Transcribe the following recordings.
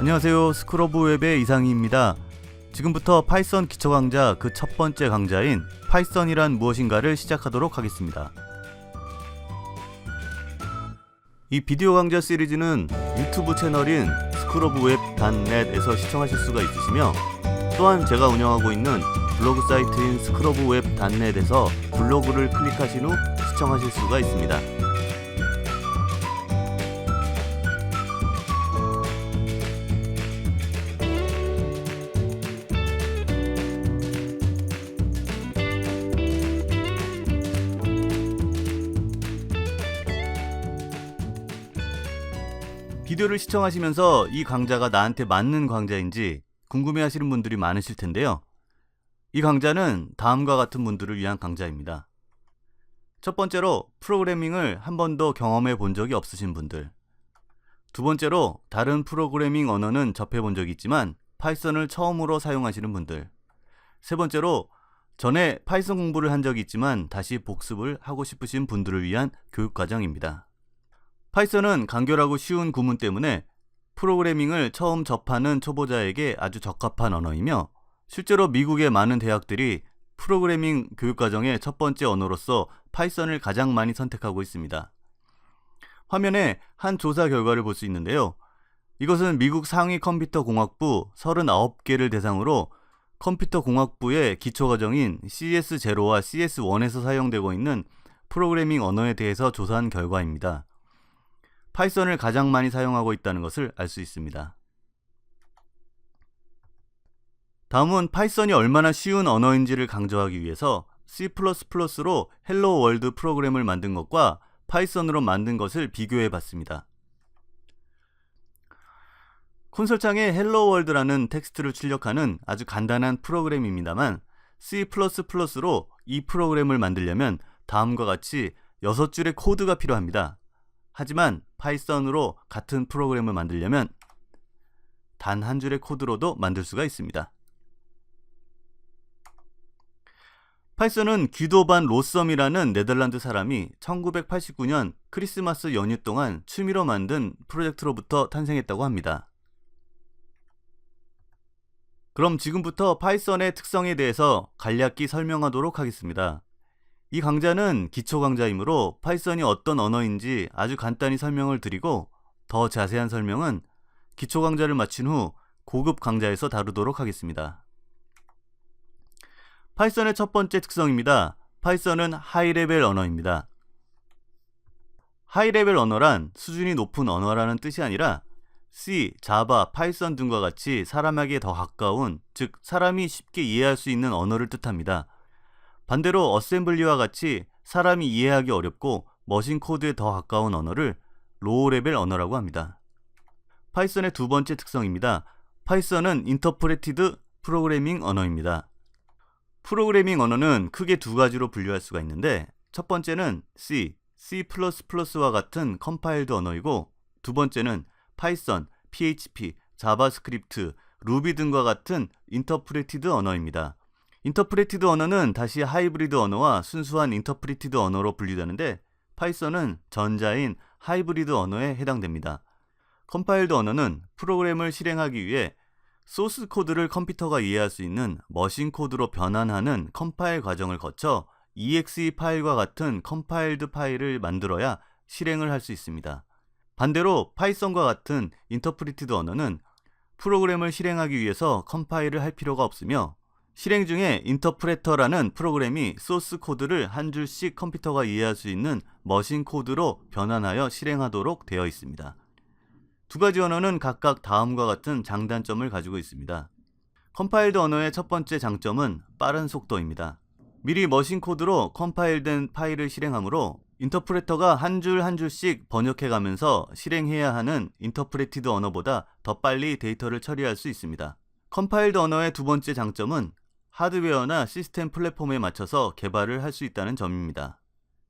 안녕하세요. 스크러브웹의 이상희입니다. 지금부터 파이썬 기초 강좌 그 첫 번째 강좌인 파이썬이란 무엇인가를 시작하도록 하겠습니다. 이 비디오 강좌 시리즈는 유튜브 채널인 스크러브웹.net에서 시청하실 수가 있으시며, 또한 제가 운영하고 있는 블로그 사이트인 스크러브웹.net에서 블로그를 클릭하신 후 시청하실 수가 있습니다. 비디오를 시청하시면서 이 강좌가 나한테 맞는 강좌인지 궁금해하시는 분들이 많으실 텐데요. 이 강좌는 다음과 같은 분들을 위한 강좌입니다. 첫 번째로, 프로그래밍을 한 번도 경험해 본 적이 없으신 분들. 두 번째로, 다른 프로그래밍 언어는 접해 본 적이 있지만 파이썬을 처음으로 사용하시는 분들. 세 번째로, 전에 파이썬 공부를 한 적이 있지만 다시 복습을 하고 싶으신 분들을 위한 교육과정입니다. 파이썬은 간결하고 쉬운 구문 때문에 프로그래밍을 처음 접하는 초보자에게 아주 적합한 언어이며, 실제로 미국의 많은 대학들이 프로그래밍 교육과정의 첫 번째 언어로서 파이썬을 가장 많이 선택하고 있습니다. 화면에 한 조사 결과를 볼 수 있는데요. 이것은 미국 상위 컴퓨터 공학부 39개를 대상으로 컴퓨터 공학부의 기초과정인 CS0와 CS1에서 사용되고 있는 프로그래밍 언어에 대해서 조사한 결과입니다. 파이썬을 가장 많이 사용하고 있다는 것을 알 수 있습니다. 다음은 파이썬이 얼마나 쉬운 언어인지를 강조하기 위해서 C++로 헬로 월드 프로그램을 만든 것과 파이썬으로 만든 것을 비교해 봤습니다. 콘솔창에 헬로 월드라는 텍스트를 출력하는 아주 간단한 프로그램입니다만, C++로 이 프로그램을 만들려면 다음과 같이 6줄의 코드가 필요합니다. 하지만 파이썬으로 같은 프로그램을 만들려면 단 한 줄의 코드로도 만들 수가 있습니다. 파이썬은 귀도 반 로썸이라는 네덜란드 사람이 1989년 크리스마스 연휴 동안 취미로 만든 프로젝트로부터 탄생했다고 합니다. 그럼 지금부터 파이썬의 특성에 대해서 간략히 설명하도록 하겠습니다. 이 강좌는 기초 강좌이므로 파이썬이 어떤 언어인지 아주 간단히 설명을 드리고, 더 자세한 설명은 기초 강좌를 마친 후 고급 강좌에서 다루도록 하겠습니다. 파이썬의 첫 번째 특성입니다. 파이썬은 하이레벨 언어입니다. 하이레벨 언어란 수준이 높은 언어라는 뜻이 아니라 C, 자바, 파이썬 등과 같이 사람에게 더 가까운, 즉 사람이 쉽게 이해할 수 있는 언어를 뜻합니다. 반대로 어셈블리와 같이 사람이 이해하기 어렵고 머신 코드에 더 가까운 언어를 로우 레벨 언어라고 합니다. 파이썬의 두 번째 특성입니다. 파이썬은 인터프레티드 프로그래밍 언어입니다. 프로그래밍 언어는 크게 두 가지로 분류할 수가 있는데, 첫 번째는 C, C++와 같은 컴파일드 언어이고, 두 번째는 파이썬, PHP, 자바스크립트, 루비 등과 같은 인터프레티드 언어입니다. 인터프레티드 언어는 다시 하이브리드 언어와 순수한 인터프레티드 언어로 분류되는데, 파이썬은 전자인 하이브리드 언어에 해당됩니다. 컴파일드 언어는 프로그램을 실행하기 위해 소스 코드를 컴퓨터가 이해할 수 있는 머신 코드로 변환하는 컴파일 과정을 거쳐 exe 파일과 같은 컴파일드 파일을 만들어야 실행을 할 수 있습니다. 반대로 파이썬과 같은 인터프리티드 언어는 프로그램을 실행하기 위해서 컴파일을 할 필요가 없으며, 실행 중에 인터프레터라는 프로그램이 소스 코드를 한 줄씩 컴퓨터가 이해할 수 있는 머신 코드로 변환하여 실행하도록 되어 있습니다. 두 가지 언어는 각각 다음과 같은 장단점을 가지고 있습니다. 컴파일드 언어의 첫 번째 장점은 빠른 속도입니다. 미리 머신 코드로 컴파일된 파일을 실행하므로 인터프레터가 한 줄 한 줄씩 번역해가면서 실행해야 하는 인터프레티드 언어보다 더 빨리 데이터를 처리할 수 있습니다. 컴파일드 언어의 두 번째 장점은 하드웨어나 시스템 플랫폼에 맞춰서 개발을 할 수 있다는 점입니다.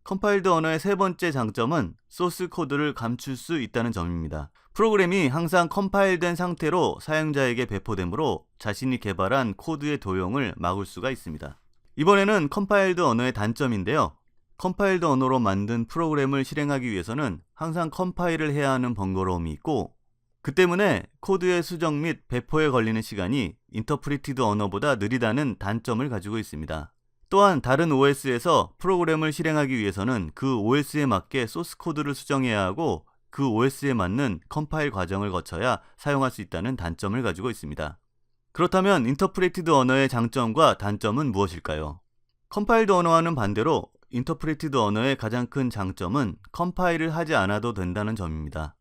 컴파일드 언어의 세 번째 장점은 소스 코드를 감출 수 있다는 점입니다. 프로그램이 항상 컴파일된 상태로 사용자에게 배포되므로 자신이 개발한 코드의 도용을 막을 수가 있습니다. 이번에는 컴파일드 언어의 단점인데요. 컴파일드 언어로 만든 프로그램을 실행하기 위해서는 항상 컴파일을 해야 하는 번거로움이 있고, 그 때문에 코드의 수정 및 배포에 걸리는 시간이 인터프리티드 언어보다 느리다는 단점을 가지고 있습니다. 또한 다른 OS에서 프로그램을 실행하기 위해서는 그 OS에 맞게 소스 코드를 수정해야 하고 그 OS에 맞는 컴파일 과정을 거쳐야 사용할 수 있다는 단점을 가지고 있습니다. 그렇다면 인터프리티드 언어의 장점과 단점은 무엇일까요? 컴파일드 언어와는 반대로 인터프리티드 언어의 가장 큰 장점은 컴파일을 하지 않아도 된다는 점입니다.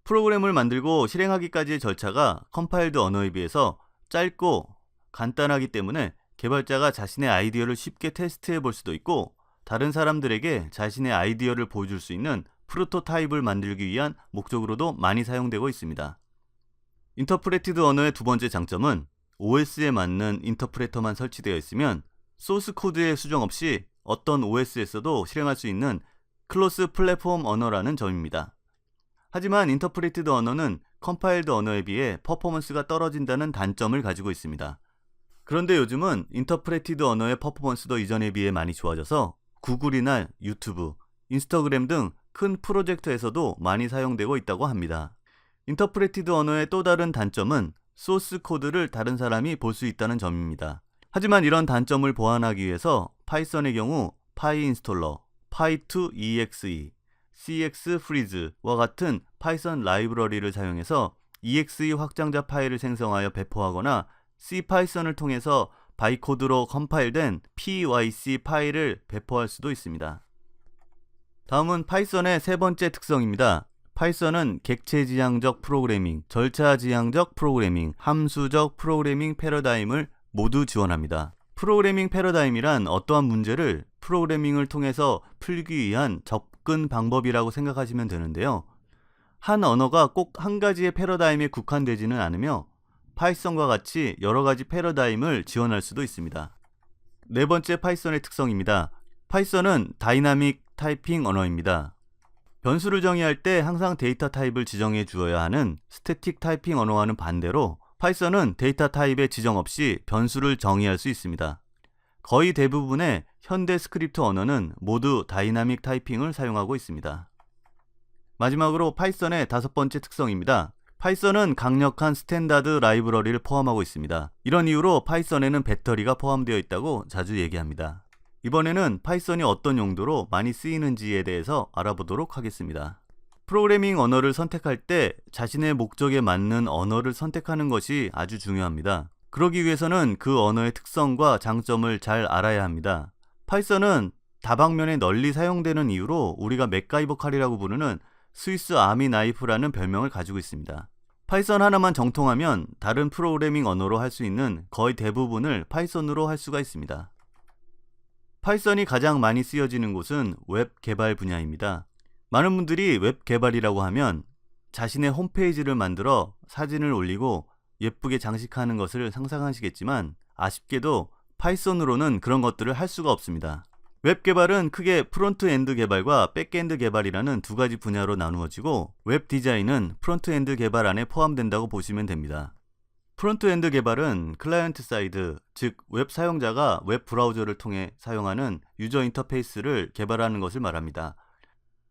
프로그램을 만들고 실행하기까지의 절차가 컴파일드 언어에 비해서 짧고 간단하기 때문에 개발자가 자신의 아이디어를 쉽게 테스트해 볼 수도 있고 다른 사람들에게 자신의 아이디어를 보여줄 수 있는 프로토타입을 만들기 위한 목적으로도 많이 사용되고 있습니다. 인터프레티드 언어의 두 번째 장점은 OS에 맞는 인터프레터만 설치되어 있으면 소스 코드의 수정 없이 어떤 OS에서도 실행할 수 있는 클로스 플랫폼 언어라는 점입니다. 하지만 인터프레티드 언어는 컴파일드 언어에 비해 퍼포먼스가 떨어진다는 단점을 가지고 있습니다. 그런데 요즘은 인터프레티드 언어의 퍼포먼스도 이전에 비해 많이 좋아져서 구글이나 유튜브, 인스타그램 등 큰 프로젝트에서도 많이 사용되고 있다고 합니다. 인터프레티드 언어의 또 다른 단점은 소스 코드를 다른 사람이 볼 수 있다는 점입니다. 하지만 이런 단점을 보완하기 위해서 파이썬의 경우 파이인스톨러, py2exe, cxfreeze와 같은 파이썬 라이브러리를 사용해서 exe 확장자 파일을 생성하여 배포하거나 c파이썬을 통해서 바이코드로 컴파일된 pyc 파일을 배포할 수도 있습니다. 다음은 파이썬의 세 번째 특성입니다. 파이썬은 객체지향적 프로그래밍, 절차지향적 프로그래밍, 함수적 프로그래밍 패러다임을 모두 지원합니다. 프로그래밍 패러다임이란 어떠한 문제를 프로그래밍을 통해서 풀기 위한 접근 방법이라고 생각하시면 되는데요. 한 언어가 꼭 한 가지의 패러다임에 국한되지는 않으며 파이썬과 같이 여러 가지 패러다임을 지원할 수도 있습니다. 네 번째 파이썬의 특성입니다. 파이썬은 다이나믹 타이핑 언어입니다. 변수를 정의할 때 항상 데이터 타입을 지정해 주어야 하는 스태틱 타이핑 언어와는 반대로 파이썬은 데이터 타입의 지정 없이 변수를 정의할 수 있습니다. 거의 대부분의 현대 스크립트 언어는 모두 다이나믹 타이핑을 사용하고 있습니다. 마지막으로 파이썬의 다섯 번째 특성입니다. 파이썬은 강력한 스탠다드 라이브러리를 포함하고 있습니다. 이런 이유로 파이썬에는 배터리가 포함되어 있다고 자주 얘기합니다. 이번에는 파이썬이 어떤 용도로 많이 쓰이는지에 대해서 알아보도록 하겠습니다. 프로그래밍 언어를 선택할 때 자신의 목적에 맞는 언어를 선택하는 것이 아주 중요합니다. 그러기 위해서는 그 언어의 특성과 장점을 잘 알아야 합니다. 파이썬은 다방면에 널리 사용되는 이유로 우리가 맥가이버 칼이라고 부르는 스위스 아미 나이프라는 별명을 가지고 있습니다. 파이썬 하나만 정통하면 다른 프로그래밍 언어로 할 수 있는 거의 대부분을 파이썬으로 할 수가 있습니다. 파이썬이 가장 많이 쓰여지는 곳은 웹 개발 분야입니다. 많은 분들이 웹 개발이라고 하면 자신의 홈페이지를 만들어 사진을 올리고 예쁘게 장식하는 것을 상상하시겠지만 아쉽게도 파이썬으로는 그런 것들을 할 수가 없습니다. 웹 개발은 크게 프론트엔드 개발과 백엔드 개발이라는 두 가지 분야로 나누어지고 웹 디자인은 프론트엔드 개발 안에 포함된다고 보시면 됩니다. 프론트엔드 개발은 클라이언트 사이드, 즉 웹 사용자가 웹 브라우저를 통해 사용하는 유저 인터페이스를 개발하는 것을 말합니다.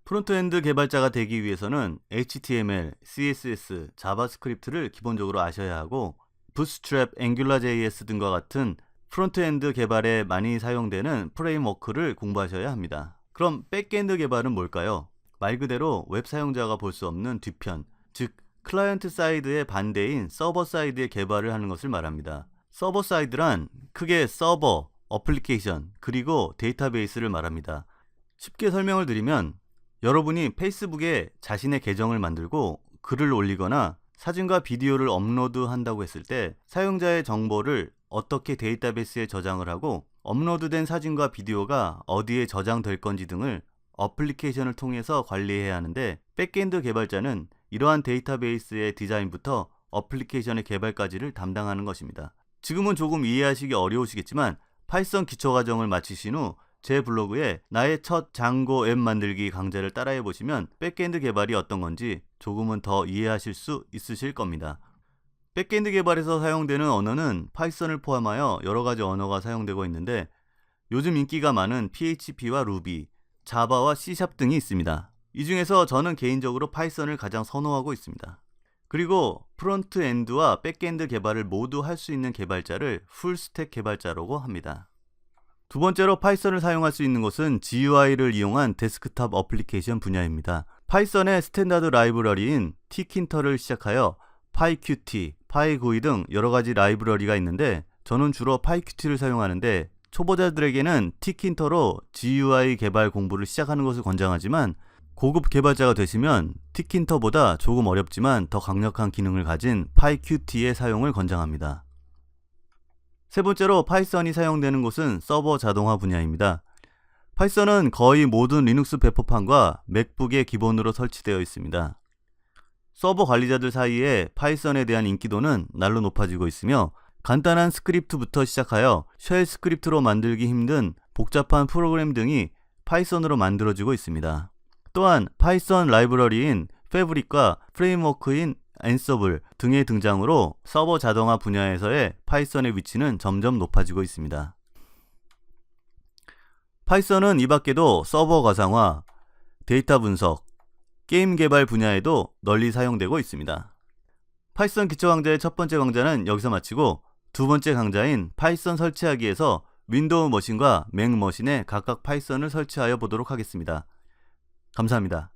프론트엔드 개발자가 되기 위해서는 HTML, CSS, 자바스크립트를 기본적으로 아셔야 하고 부스트랩, 앵귤러.js 등과 같은 프론트엔드 개발에 많이 사용되는 프레임워크를 공부하셔야 합니다. 그럼 백엔드 개발은 뭘까요? 말 그대로 웹 사용자가 볼 수 없는 뒤편, 즉 클라이언트 사이드의 반대인 서버 사이드의 개발을 하는 것을 말합니다. 서버 사이드란 크게 서버, 어플리케이션, 그리고 데이터베이스를 말합니다. 쉽게 설명을 드리면 여러분이 페이스북에 자신의 계정을 만들고 글을 올리거나 사진과 비디오를 업로드한다고 했을 때 사용자의 정보를 어떻게 데이터베이스에 저장을 하고 업로드된 사진과 비디오가 어디에 저장될 건지 등을 어플리케이션을 통해서 관리해야 하는데 백엔드 개발자는 이러한 데이터베이스의 디자인부터 어플리케이션의 개발까지를 담당하는 것입니다. 지금은 조금 이해하시기 어려우시겠지만 파이썬 기초과정을 마치신 후 제 블로그에 나의 첫 장고 앱 만들기 강좌를 따라해 보시면 백엔드 개발이 어떤 건지 조금은 더 이해하실 수 있으실 겁니다. 백엔드 개발에서 사용되는 언어는 파이썬을 포함하여 여러 가지 언어가 사용되고 있는데 요즘 인기가 많은 PHP와 루비, 자바와 C# 등이 있습니다. 이 중에서 저는 개인적으로 파이썬을 가장 선호하고 있습니다. 그리고 프론트엔드와 백엔드 개발을 모두 할 수 있는 개발자를 풀스택 개발자라고 합니다. 두 번째로 파이썬을 사용할 수 있는 곳은 GUI를 이용한 데스크탑 어플리케이션 분야입니다. 파이썬의 스탠다드 라이브러리인 tkinter를 시작하여 pyqt, pyGUI 등 여러가지 라이브러리가 있는데 저는 주로 pyqt를 사용하는데 초보자들에게는 tkinter로 GUI 개발 공부를 시작하는 것을 권장하지만 고급 개발자가 되시면 tkinter보다 조금 어렵지만 더 강력한 기능을 가진 pyqt의 사용을 권장합니다. 세 번째로 파이썬이 사용되는 곳은 서버 자동화 분야입니다. 파이썬은 거의 모든 리눅스 배포판과 맥북에 기본으로 설치되어 있습니다. 서버 관리자들 사이에 파이썬에 대한 인기도는 날로 높아지고 있으며 간단한 스크립트부터 시작하여 쉘 스크립트로 만들기 힘든 복잡한 프로그램 등이 파이썬으로 만들어지고 있습니다. 또한 파이썬 라이브러리인 패브릭과 프레임워크인 앤서블 등의 등장으로 서버 자동화 분야에서의 파이썬의 위치는 점점 높아지고 있습니다. 파이썬은 이 밖에도 서버 가상화, 데이터 분석, 게임 개발 분야에도 널리 사용되고 있습니다. 파이썬 기초 강좌의 첫 번째 강좌는 여기서 마치고 두 번째 강좌인 파이썬 설치하기에서 윈도우 머신과 맥 머신에 각각 파이썬을 설치하여 보도록 하겠습니다. 감사합니다.